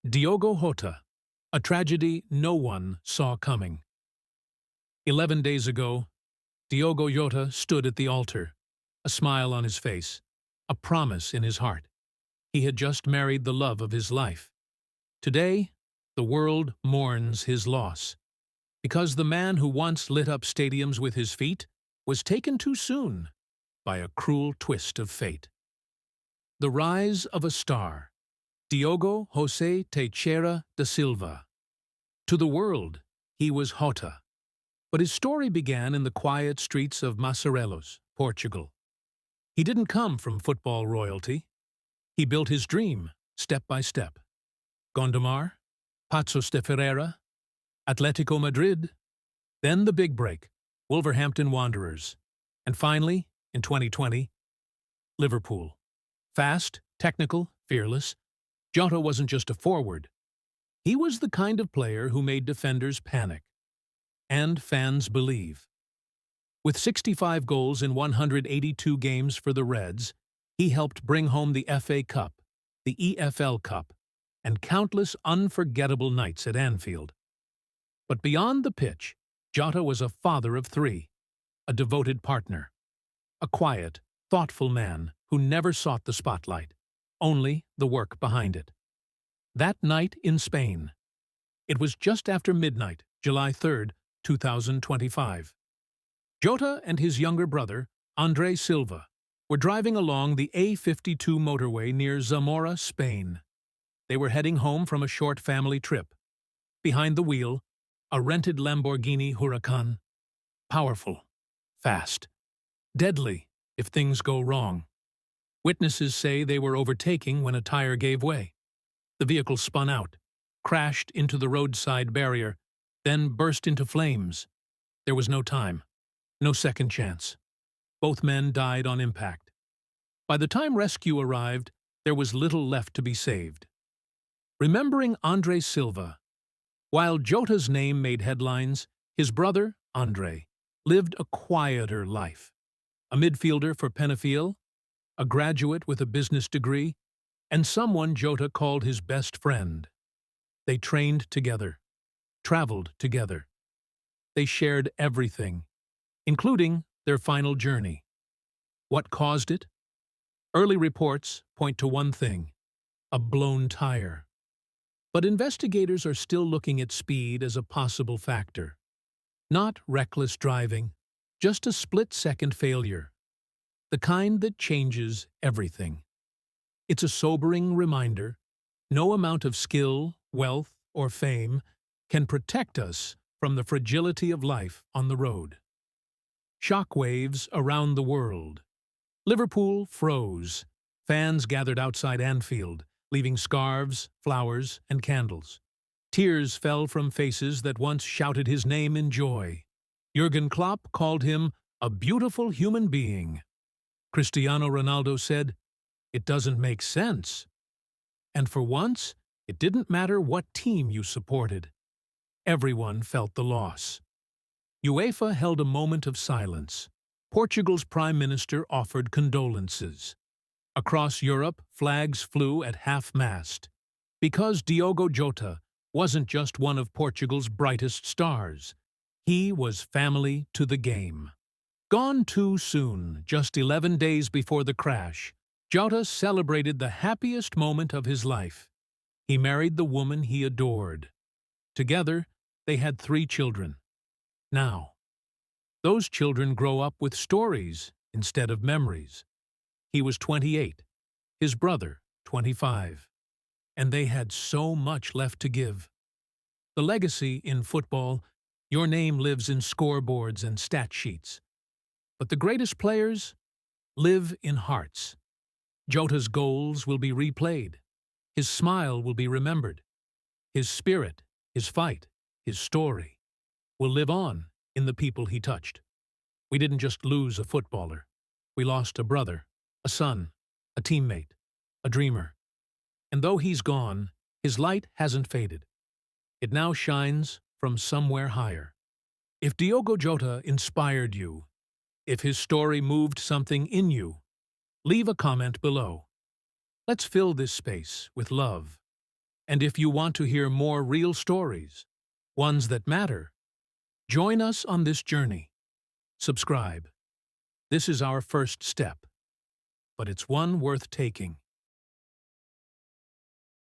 Diogo Jota, a tragedy no one saw coming. 11 days ago, Diogo Jota stood at the altar, a smile on his face, a promise in his heart. He had just married the love of his life. Today, the world mourns his loss, because the man who once lit up stadiums with his feet was taken too soon by a cruel twist of fate. The rise of a star, Diogo José Teixeira da Silva. To the world, he was Jota, but his story began in the quiet streets of Macerelos, Portugal. He didn't come from football royalty. He built his dream, step by step. Gondomar, Paços de Ferreira, Atletico Madrid, then the big break, Wolverhampton Wanderers, and finally, in 2020, Liverpool. Fast, technical, fearless, Jota wasn't just a forward. He was the kind of player who made defenders panic, and fans believe. With 65 goals in 182 games for the Reds, he helped bring home the FA Cup, the EFL Cup, and countless unforgettable nights at Anfield. But beyond the pitch, Jota was a father of three, a devoted partner, a quiet, thoughtful man who never sought the spotlight, only the work behind it. That night in Spain. It was just after midnight, July 3rd, 2025. Jota and his younger brother, André Silva, were driving along the A52 motorway near Zamora, Spain. They were heading home from a short family trip. Behind the wheel, a rented Lamborghini Huracan. Powerful, fast, deadly if things go wrong. Witnesses say they were overtaking when a tire gave way. The vehicle spun out, crashed into the roadside barrier, then burst into flames. There was no time, no second chance. Both men died on impact. By the time rescue arrived, there was little left to be saved. Remembering André Silva, while Jota's name made headlines, his brother, André, lived a quieter life. A midfielder for Penafiel, a graduate with a business degree, and someone Jota called his best friend. They trained together, traveled together. They shared everything, including their final journey. What caused it? Early reports point to one thing: a blown tire. But investigators are still looking at speed as a possible factor. Not reckless driving, just a split-second failure. The kind that changes everything. It's a sobering reminder: no amount of skill, wealth, or fame can protect us from the fragility of life on the road. Shockwaves around the world. Liverpool froze. Fans gathered outside Anfield, leaving scarves, flowers, and candles. Tears fell from faces that once shouted his name in joy. Jurgen Klopp called him a beautiful human being. Cristiano Ronaldo said, "It doesn't make sense." And for once, it didn't matter what team you supported. Everyone felt the loss. UEFA held a moment of silence. Portugal's Prime Minister offered condolences. Across Europe, flags flew at half-mast. Because Diogo Jota wasn't just one of Portugal's brightest stars. He was family to the game. Gone too soon, just 11 days before the crash, Jota celebrated the happiest moment of his life. He married the woman he adored. Together, they had 3 children. Now, those children grow up with stories instead of memories. He was 28, his brother 25, and they had so much left to give. The legacy in football: your name lives in scoreboards and stat sheets. But the greatest players live in hearts. Jota's goals will be replayed. His smile will be remembered. His spirit, his fight, his story will live on in the people he touched. We didn't just lose a footballer. We lost a brother, a son, a teammate, a dreamer. And though he's gone, his light hasn't faded. It now shines from somewhere higher. If Diogo Jota inspired you, if his story moved something in you, leave a comment below. Let's fill this space with love And if you want to hear more real stories, ones that matter, join us on this journey. Subscribe. This is our first step, but it's one worth taking.